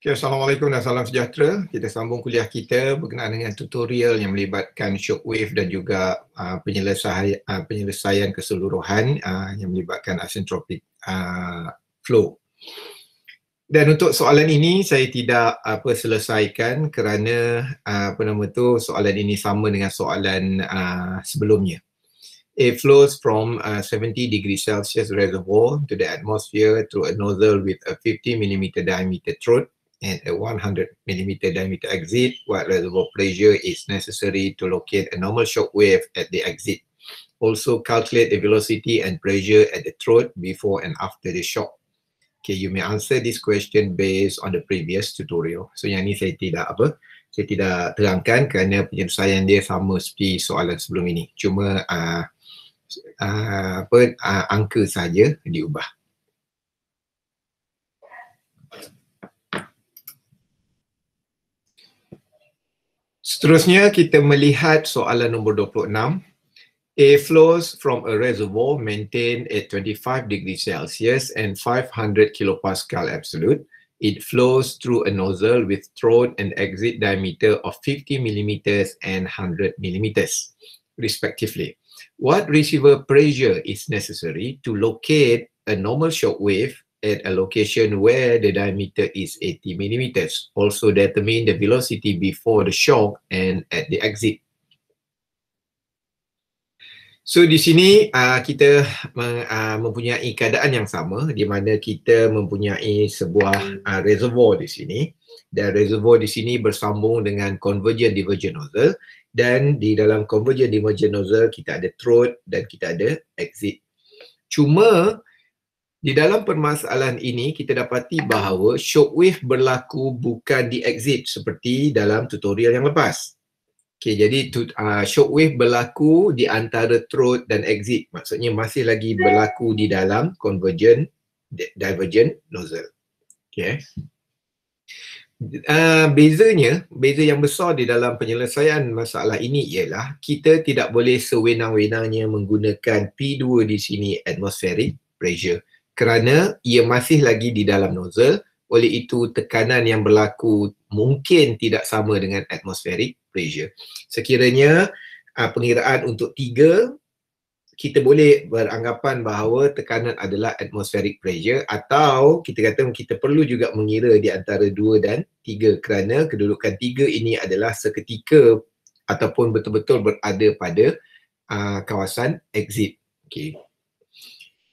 Okay, Assalamualaikum dan salam sejahtera. Kita sambung kuliah kita berkenaan dengan tutorial yang melibatkan shockwave dan juga penyelesaian keseluruhan yang melibatkan asymptotic flow. Dan untuk soalan ini saya tidak selesaikan kerana soalan ini sama dengan soalan sebelumnya. It flows from 70 degrees Celsius reservoir to the atmosphere through a nozzle with a 50 mm diameter throat and a 100 mm diameter exit. What reservoir pressure is necessary to locate a normal shock wave at the exit? Also calculate the velocity and pressure at the throat before and after the shock. Okay, you may answer this question based on the previous tutorial. So yang ni saya tidak terangkan kerana penyelesaian dia sama seperti soalan sebelum ini. Cuma angka saja diubah. Seterusnya kita melihat soalan nombor 26. Air flows from a reservoir maintained at 25 degrees Celsius and 500 kilopascal absolute. It flows through a nozzle with throat and exit diameter of 50 millimeters and 100 millimeters, respectively. What receiver pressure is necessary to locate a normal shock wave at a location where the diameter is 80 millimeters? Also determine the velocity before the shock and at the exit. So di sini kita mempunyai keadaan yang sama di mana kita mempunyai sebuah reservoir di sini, dan reservoir di sini bersambung dengan convergent divergent nozzle, dan di dalam convergent divergent nozzle kita ada throat dan kita ada exit. Cuma di dalam permasalahan ini kita dapati bahawa shockwave berlaku bukan di exit seperti dalam tutorial yang lepas. Okay, jadi shockwave berlaku di antara throat dan exit. Maksudnya masih lagi berlaku di dalam convergent divergent nozzle. Okay. Beza yang besar di dalam penyelesaian masalah ini ialah kita tidak boleh sewenang-wenangnya menggunakan P2 di sini atmospheric pressure kerana ia masih lagi di dalam nozzle. Oleh itu tekanan yang berlaku mungkin tidak sama dengan atmospheric pressure. Sekiranya pengiraan untuk 3, kita boleh beranggapan bahawa tekanan adalah atmospheric pressure, atau kita kata kita perlu juga mengira di antara 2 dan 3 kerana kedudukan 3 ini adalah seketika ataupun betul-betul berada pada kawasan exit. Okay.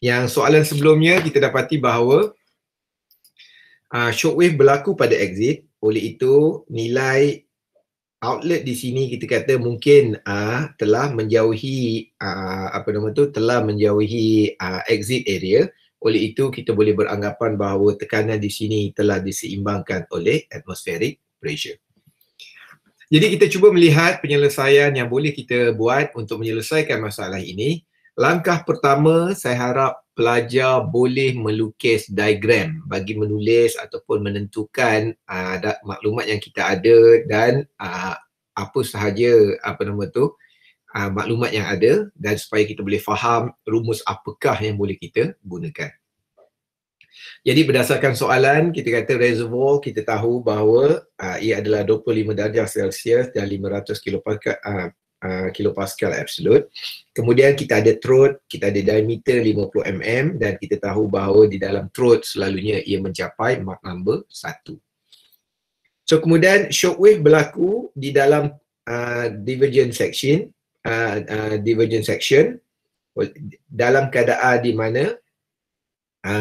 Yang soalan sebelumnya kita dapati bahawa shockwave berlaku pada exit, oleh itu nilai outlet di sini kita kata mungkin telah menjauhi exit area. Oleh itu kita boleh beranggapan bahawa tekanan di sini telah diseimbangkan oleh atmospheric pressure. Jadi kita cuba melihat penyelesaian yang boleh kita buat untuk menyelesaikan masalah ini. Langkah pertama, saya harap pelajar boleh melukis diagram bagi menulis ataupun menentukan maklumat yang kita ada dan apa sahaja maklumat yang ada, dan supaya kita boleh faham rumus apakah yang boleh kita gunakan. Jadi berdasarkan soalan, kita kata reservoir kita tahu bahawa ia adalah 25 darjah Celsius dan 500 kilopascal absolute. Kemudian kita ada throat, kita ada diameter 50 mm, dan kita tahu bahawa di dalam throat selalunya ia mencapai Mach number 1. So kemudian shockwave berlaku di dalam divergent section dalam keadaan di mana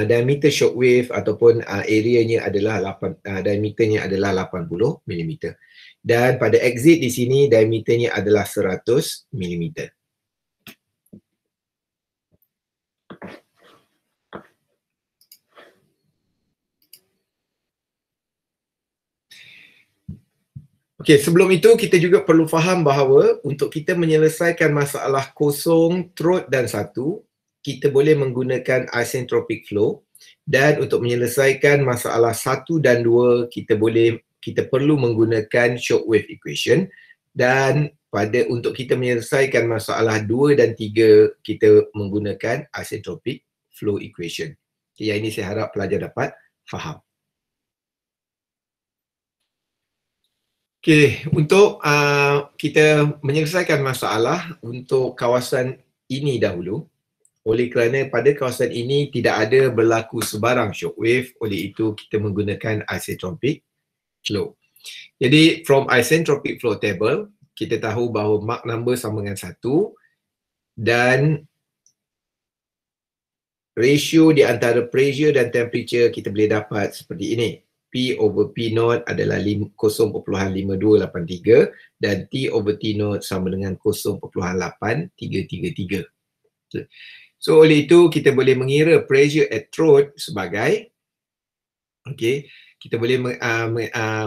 diameter shockwave ataupun areanya adalah diameternya adalah 80 mm. Dan pada exit di sini diameternya adalah 100 mm. Okey, sebelum itu kita juga perlu faham bahawa untuk kita menyelesaikan masalah kosong, throat dan 1, kita boleh menggunakan isentropic flow, dan untuk menyelesaikan masalah 1 dan 2 kita perlu menggunakan shockwave equation, dan untuk kita menyelesaikan masalah 2 dan 3 kita menggunakan isentropic flow equation. Okay, yang ini saya harap pelajar dapat faham. Okey, untuk kita menyelesaikan masalah untuk kawasan ini dahulu, oleh kerana pada kawasan ini tidak ada berlaku sebarang shockwave, oleh itu kita menggunakan isentropic flow. Jadi from isentropic flow table, kita tahu bahawa Mach number sama dengan 1 dan ratio di antara pressure dan temperature kita boleh dapat seperti ini. P over P naught adalah 0.5283 dan T over T naught sama dengan 0.8333. So oleh itu kita boleh mengira pressure at throat sebagai, okey, kita boleh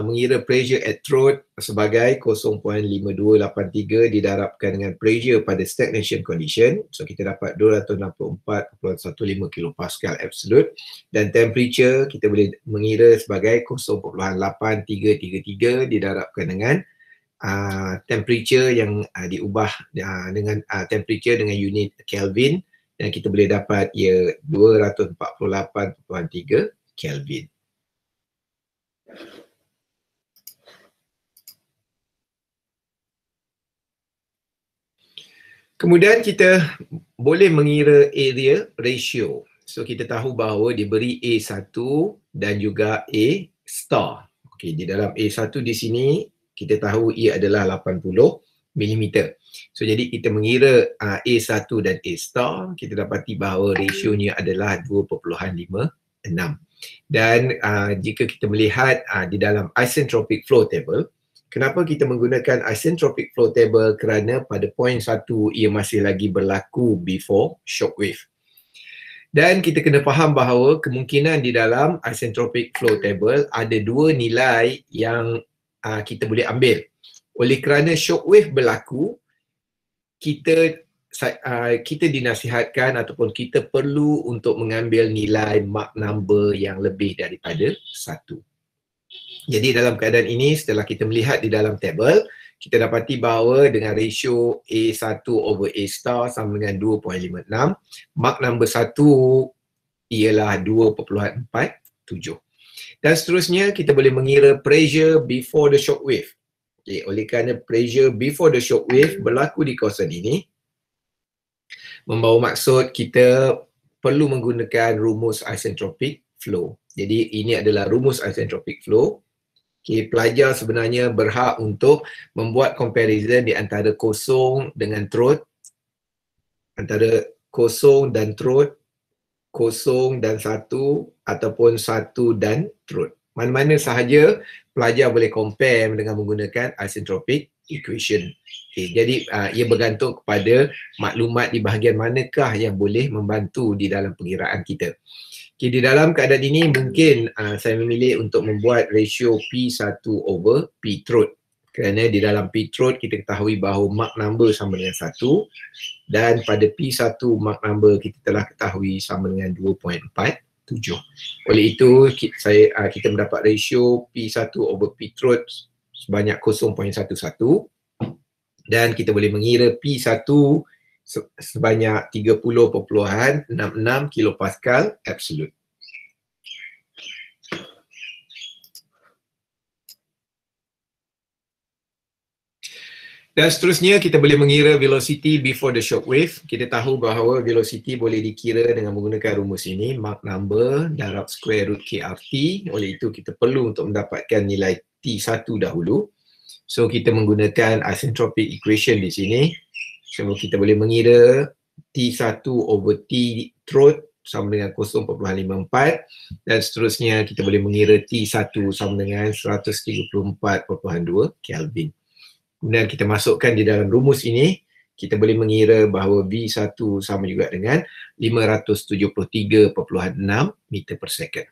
mengira pressure at throat sebagai 0.5283 didarabkan dengan pressure pada stagnation condition. So kita dapat 264.15 kilopascal absolute dan temperature kita boleh mengira sebagai 0.8333 didarabkan dengan temperature yang diubah dengan temperature dengan unit Kelvin dan kita boleh dapat ia 248.3 Kelvin. Kemudian kita boleh mengira area ratio. So kita tahu bahawa diberi A1 dan juga A star. Okey, di dalam A1 di sini kita tahu ia adalah 80 mm. So jadi kita mengira A1 dan A star, kita dapati bahawa rasionya adalah 2.56. Dan jika kita melihat di dalam isentropic flow table, kenapa kita menggunakan isentropic flow table? Kerana pada point 1 ia masih lagi berlaku before shockwave. Dan kita kena faham bahawa kemungkinan di dalam isentropic flow table ada dua nilai yang kita boleh ambil. Oleh kerana shockwave berlaku, kita dinasihatkan ataupun kita perlu untuk mengambil nilai Mach number yang lebih daripada 1. Jadi dalam keadaan ini, setelah kita melihat di dalam tabel, kita dapati bahawa dengan ratio A1 over A star sama dengan 2.56, Mach number 1 ialah 2.47. Dan seterusnya kita boleh mengira pressure before the shock wave. Okay, oleh kerana pressure before the shock wave berlaku di kawasan ini, membawa maksud kita perlu menggunakan rumus isentropic flow. Jadi ini adalah rumus isentropic flow. Okay, pelajar sebenarnya berhak untuk membuat comparison di antara kosong dengan throat, antara kosong dan throat, kosong dan satu, ataupun satu dan throat. Mana-mana sahaja pelajar boleh compare dengan menggunakan isentropic equation. Okay, jadi ia bergantung kepada maklumat di bahagian manakah yang boleh membantu di dalam pengiraan kita. Okay, di dalam keadaan ini mungkin saya memilih untuk membuat ratio P1 over P throat. Kerana di dalam P throat kita ketahui bahawa Mach number sama dengan 1 dan pada P1 Mach number kita telah ketahui sama dengan 2.47. Oleh itu kita mendapat ratio P1 over P throat sebanyak 0.11 dan kita boleh mengira P1 sebanyak 30.66 kilopascal absolute. Dan seterusnya kita boleh mengira velocity before the shock wave. Kita tahu bahawa velocity boleh dikira dengan menggunakan rumus ini, Mach number darab square root KRT. Oleh itu kita perlu untuk mendapatkan nilai T1 dahulu. So kita menggunakan isentropic equation di sini. So kita boleh mengira T1 over T throat sama dengan 0.54 dan seterusnya kita boleh mengira T1 sama dengan 134.2 Kelvin. Kemudian kita masukkan di dalam rumus ini, kita boleh mengira bahawa V1 sama juga dengan 573.6 meter per second.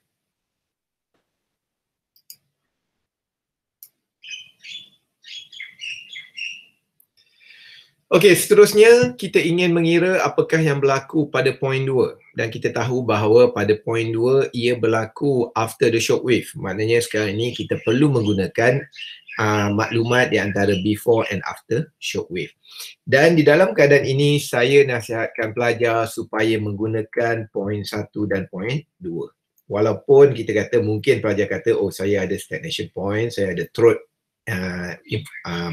Okey, seterusnya kita ingin mengira apakah yang berlaku pada point 2 dan kita tahu bahawa pada point 2 ia berlaku after the shock wave. Maknanya sekarang ini kita perlu menggunakan maklumat di antara before and after shock wave. Dan di dalam keadaan ini saya nasihatkan pelajar supaya menggunakan point 1 dan point 2. Walaupun kita kata mungkin pelajar kata oh saya ada stagnation point, saya ada throat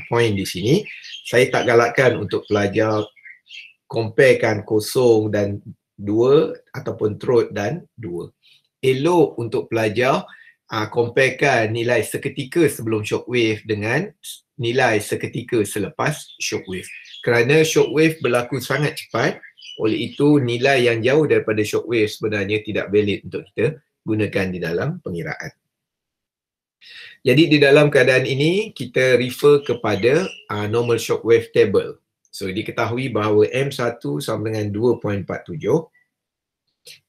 point di sini, saya tak galakkan untuk pelajar comparekan 0 dan 2 ataupun throat dan 2. Elok untuk pelajar comparekan nilai seketika sebelum shockwave dengan nilai seketika selepas shockwave. Kerana shockwave berlaku sangat cepat, oleh itu nilai yang jauh daripada shockwave sebenarnya tidak valid untuk kita gunakan di dalam pengiraan. Jadi di dalam keadaan ini kita refer kepada normal shockwave table. So diketahui bahawa M1 sama dengan 2.47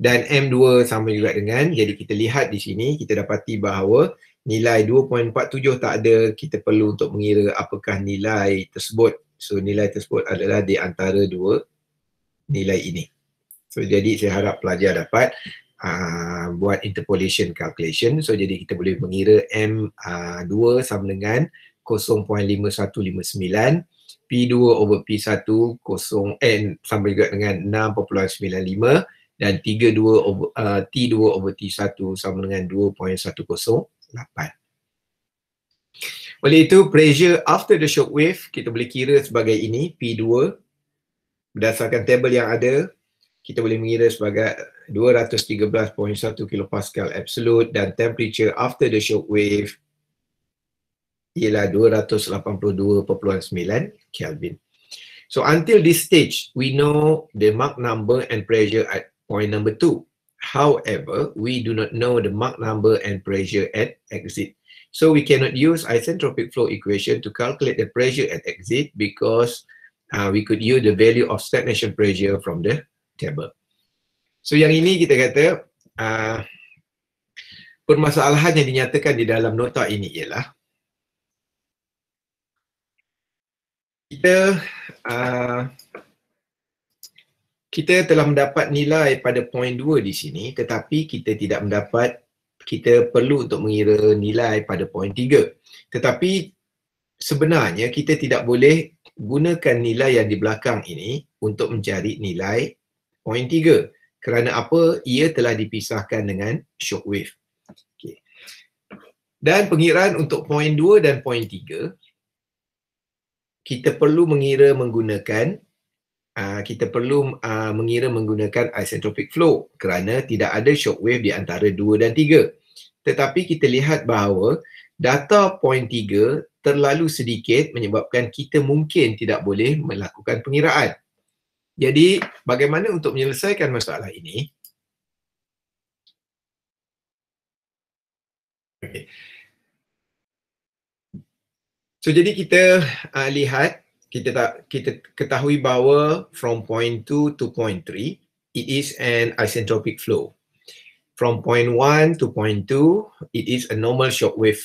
dan M2 sama juga dengan, jadi kita lihat di sini kita dapati bahawa nilai 2.47 tak ada, kita perlu untuk mengira apakah nilai tersebut. So nilai tersebut adalah di antara dua nilai ini. So jadi saya harap pelajar dapat buat interpolation calculation. So jadi kita boleh mengira M2 sama dengan 0.5159, P2 over P1 sama juga dengan 6.95 dan T2 over T1 sama dengan 2.108. Oleh itu pressure after the shock wave kita boleh kira sebagai ini, P2 berdasarkan table yang ada kita boleh mengira sebagai 213.1 kilopascal absolute dan temperature after the shock wave ialah 282.9 Kelvin. So until this stage, we know the Mach number and pressure at point number 2. However, we do not know the Mach number and pressure at exit. So we cannot use isentropic flow equation to calculate the pressure at exit because we could use the value of stagnation pressure from the table. So yang ini kita kata permasalahan yang dinyatakan di dalam nota ini ialah kita telah mendapat nilai pada point 2 di sini, tetapi kita tidak mendapat, kita perlu untuk mengira nilai pada point 3. Tetapi sebenarnya kita tidak boleh gunakan nilai yang di belakang ini untuk mencari nilai point 3. Kerana apa? Ia telah dipisahkan dengan shock wave. Okay. Dan pengiraan untuk point 2 dan point 3 kita perlu mengira menggunakan isentropic flow kerana tidak ada shock wave di antara 2 dan 3. Tetapi kita lihat bahawa data point 3 terlalu sedikit menyebabkan kita mungkin tidak boleh melakukan pengiraan. Jadi bagaimana untuk menyelesaikan masalah ini? Okay. So jadi kita lihat, kita ketahui bahawa from point 2 to point 3 it is an isentropic flow. From point 1 to point 2 it is a normal shock wave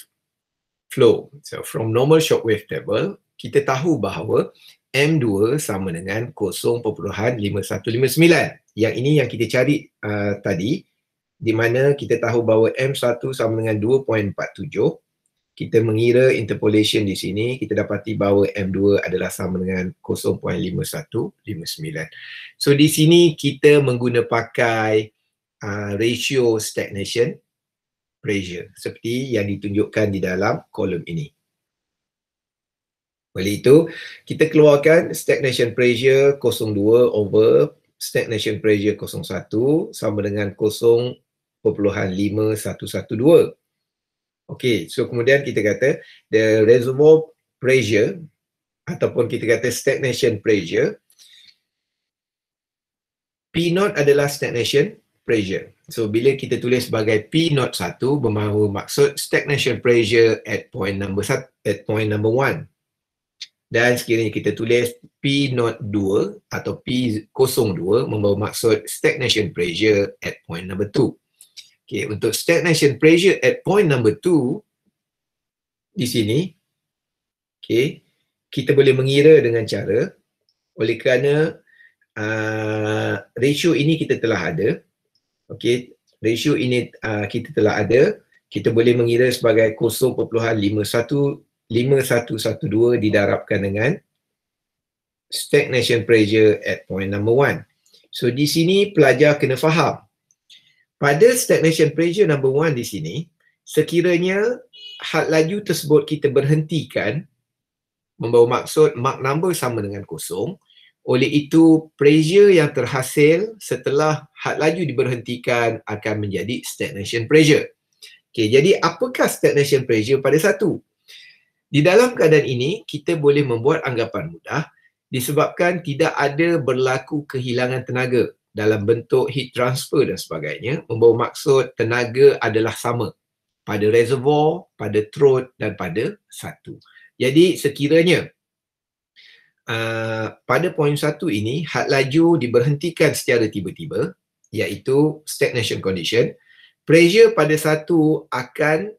flow. So from normal shock wave table kita tahu bahawa M2 sama dengan 0.5159. Yang ini yang kita cari tadi, di mana kita tahu bahawa M1 sama dengan 2.47. Kita mengira interpolation di sini, kita dapati bahawa M2 adalah sama dengan 0.5159. So di sini kita pakai ratio stagnation pressure seperti yang ditunjukkan di dalam kolom ini. Oleh itu, kita keluarkan stagnation pressure 02 over stagnation pressure 01 sama dengan 0.5112. Okey, so kemudian kita kata the reservoir pressure ataupun kita kata stagnation pressure, P0 adalah stagnation pressure. So bila kita tulis sebagai P01 bermaksud stagnation pressure at point number 1. Dan sekiranya kita tulis P02 atau P02 membawa maksud stagnation pressure at point number 2. Okay, untuk stagnation pressure at point number 2 di sini, okay, kita boleh mengira dengan cara, oleh kerana ratio ini kita telah ada, okay, ratio ini kita telah ada, kita boleh mengira sebagai 0.5112 didarabkan dengan stagnation pressure at point number 1. So di sini pelajar kena faham, pada stagnation pressure number 1 di sini, sekiranya had laju tersebut kita berhentikan, membawa maksud Mach number sama dengan kosong. Oleh itu, pressure yang terhasil setelah had laju diberhentikan akan menjadi stagnation pressure. Okey, jadi apakah stagnation pressure pada satu? Di dalam keadaan ini, kita boleh membuat anggapan mudah disebabkan tidak ada berlaku kehilangan tenaga dalam bentuk heat transfer dan sebagainya, membawa maksud tenaga adalah sama pada reservoir, pada throat dan pada satu. Jadi sekiranya pada poin satu ini, had laju diberhentikan secara tiba-tiba, iaitu stagnation condition, pressure pada satu akan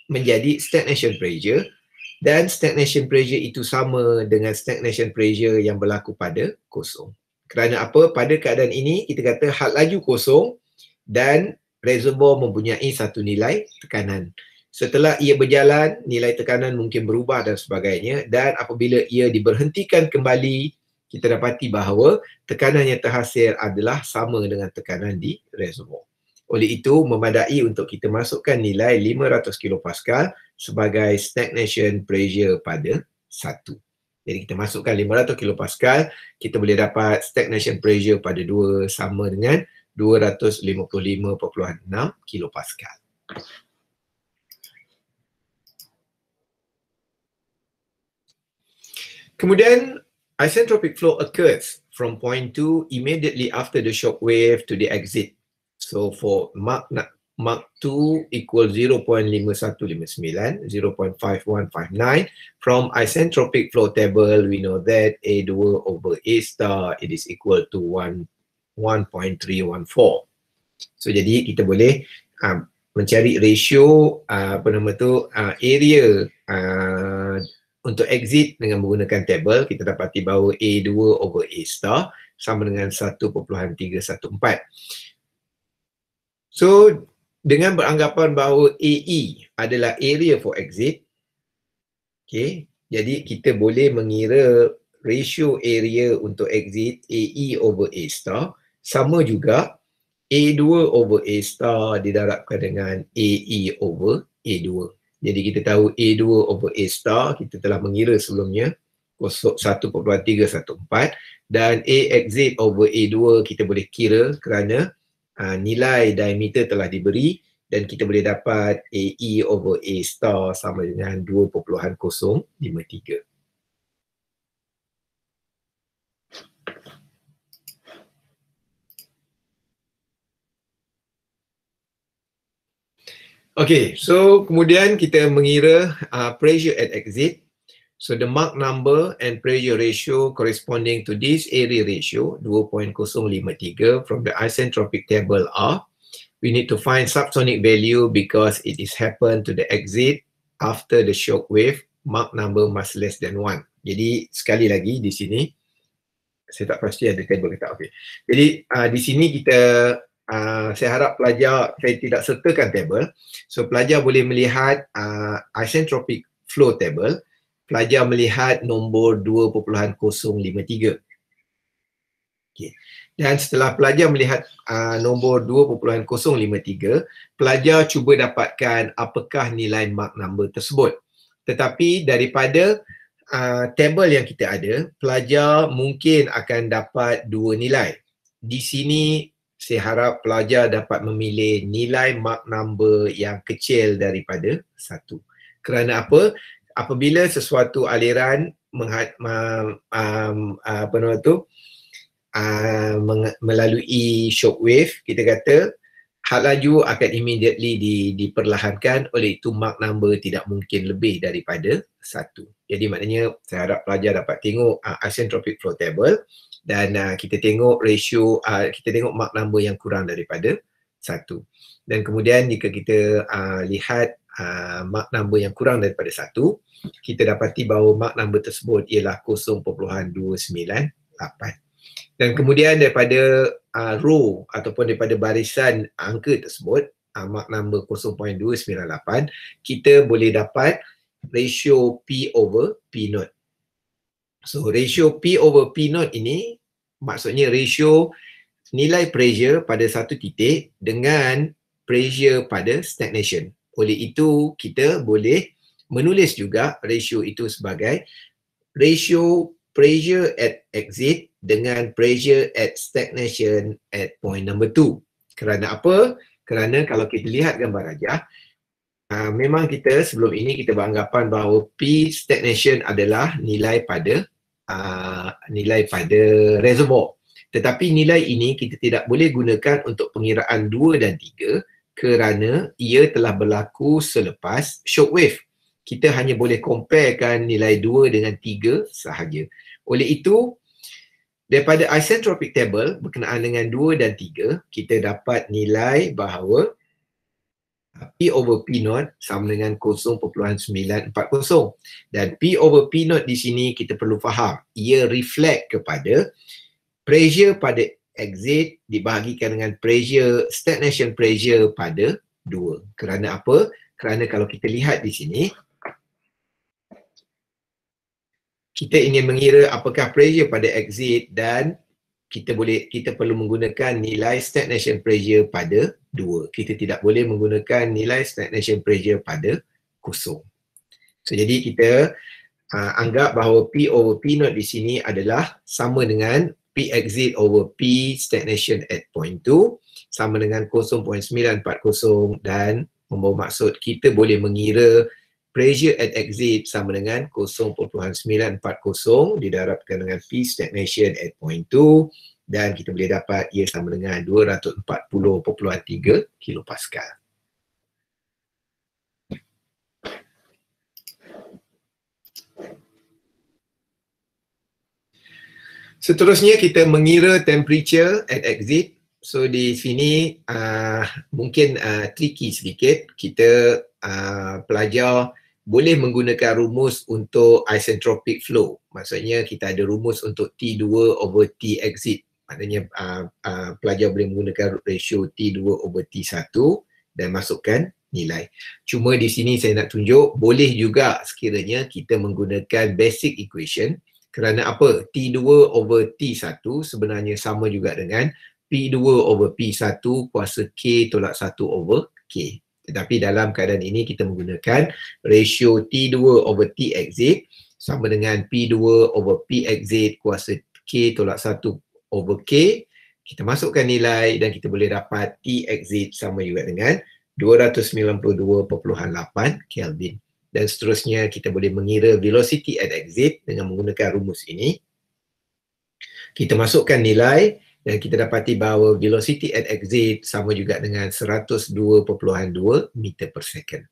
menjadi stagnation pressure dan stagnation pressure itu sama dengan stagnation pressure yang berlaku pada kosong. Kerana apa? Pada keadaan ini, kita kata had laju kosong dan reservoir mempunyai satu nilai tekanan. Setelah ia berjalan, nilai tekanan mungkin berubah dan sebagainya, dan apabila ia diberhentikan kembali, kita dapati bahawa tekanan yang terhasil adalah sama dengan tekanan di reservoir. Oleh itu, memadai untuk kita masukkan nilai 500 kilopascal sebagai stagnation pressure pada satu. Jadi kita masukkan 500 kilopascal, kita boleh dapat stagnation pressure pada 2 sama dengan 255.6 kilopascal. Kemudian, isentropic flow occurs from point 2 immediately after the shock wave to the exit. So for Mach 2 equals 0.5159, 0.5159. From isentropic flow table, we know that A2 over A star, it is equal to 1.314. So jadi kita boleh mencari ratio area untuk exit dengan menggunakan table. Kita dapati bahawa A2 over A star sama dengan 1.314. So, dengan beranggapan bahawa AE adalah area for exit, okay, jadi kita boleh mengira ratio area untuk exit AE over A star sama juga A2 over A star didarabkan dengan AE over A2. Jadi kita tahu A2 over A star kita telah mengira sebelumnya 1.314 dan A exit over A2 kita boleh kira kerana nilai diameter telah diberi dan kita boleh dapat AE over A star sama dengan 2.053. Okay, so kemudian kita mengira pressure at exit. So the Mach number and pressure ratio corresponding to this area ratio 2.053 from the isentropic table are. We need to find subsonic value because it is happened to the exit after the shock wave. Mach number must less than 1. Jadi sekali lagi di sini saya tak pasti ada table ke tak. Okay. Jadi di sini kita saya harap pelajar, saya tidak sertakan table. So pelajar boleh melihat isentropic flow table. Pelajar melihat nombor 2.053. Okay. Dan setelah pelajar melihat nombor 2.053, pelajar cuba dapatkan apakah nilai Mach number tersebut. Tetapi daripada table yang kita ada, pelajar mungkin akan dapat dua nilai. Di sini saya harap pelajar dapat memilih nilai Mach number yang kecil daripada 1. Kerana apa? Apabila sesuatu aliran melalui shock wave, kita kata had laju akan immediately diperlahankan, oleh itu Mach number tidak mungkin lebih daripada 1. Jadi maknanya saya harap pelajar dapat tengok isentropic flow table dan kita tengok ratio, kita tengok Mach number yang kurang daripada 1. Dan kemudian jika kita lihat Mach number yang kurang daripada 1, kita dapati bahawa Mach number tersebut ialah 0.298. Dan kemudian daripada row ataupun daripada barisan angka tersebut, Mach number 0.298, kita boleh dapat ratio P over P naught. So ratio P over P naught ini maksudnya ratio nilai pressure pada satu titik dengan pressure pada stagnation. Oleh itu, kita boleh menulis juga ratio itu sebagai ratio pressure at exit dengan pressure at stagnation at point number 2. Kerana apa? Kerana kalau kita lihat gambar rajah, memang kita sebelum ini kita beranggapan bahawa P stagnation adalah nilai pada reservoir. Tetapi nilai ini kita tidak boleh gunakan untuk pengiraan 2 dan 3 kerana ia telah berlaku selepas shockwave. Kita hanya boleh comparekan nilai 2 dengan 3 sahaja. Oleh itu, daripada isentropic table berkenaan dengan 2 dan 3, kita dapat nilai bahawa P over P naught sama dengan 0.940. Dan P over P naught di sini kita perlu faham, ia reflect kepada pressure pada exit dibahagikan dengan pressure, stagnation pressure pada 2. Kerana apa? Kerana kalau kita lihat di sini, kita ingin mengira apakah pressure pada exit dan kita perlu menggunakan nilai stagnation pressure pada 2. Kita tidak boleh menggunakan nilai stagnation pressure pada 0. So jadi kita anggap bahawa P over P naught di sini adalah sama dengan P exit over P stagnation at point 2 sama dengan 0.940 dan membawa maksud kita boleh mengira pressure at exit sama dengan 0.940 didarabkan dengan P stagnation at point 2 dan kita boleh dapat ia sama dengan 240.3 kilopascal. Seterusnya kita mengira temperature at exit. So di sini mungkin tricky sedikit. Kita pelajar boleh menggunakan rumus untuk isentropic flow. Maksudnya kita ada rumus untuk T2 over T exit. Maknanya pelajar boleh menggunakan ratio T2 over T1 dan masukkan nilai. Cuma di sini saya nak tunjuk boleh juga sekiranya kita menggunakan basic equation. Kerana apa? T2 over T1 sebenarnya sama juga dengan P2 over P1 kuasa K tolak 1 over K. Tetapi dalam keadaan ini kita menggunakan ratio T2 over T exit sama dengan P2 over P exit kuasa K tolak 1 over K. Kita masukkan nilai dan kita boleh dapat T exit sama juga dengan 292.8 Kelvin. Dan seterusnya kita boleh mengira velocity at exit dengan menggunakan rumus ini. Kita masukkan nilai dan kita dapati bahawa velocity at exit sama juga dengan 102.2 meter per second.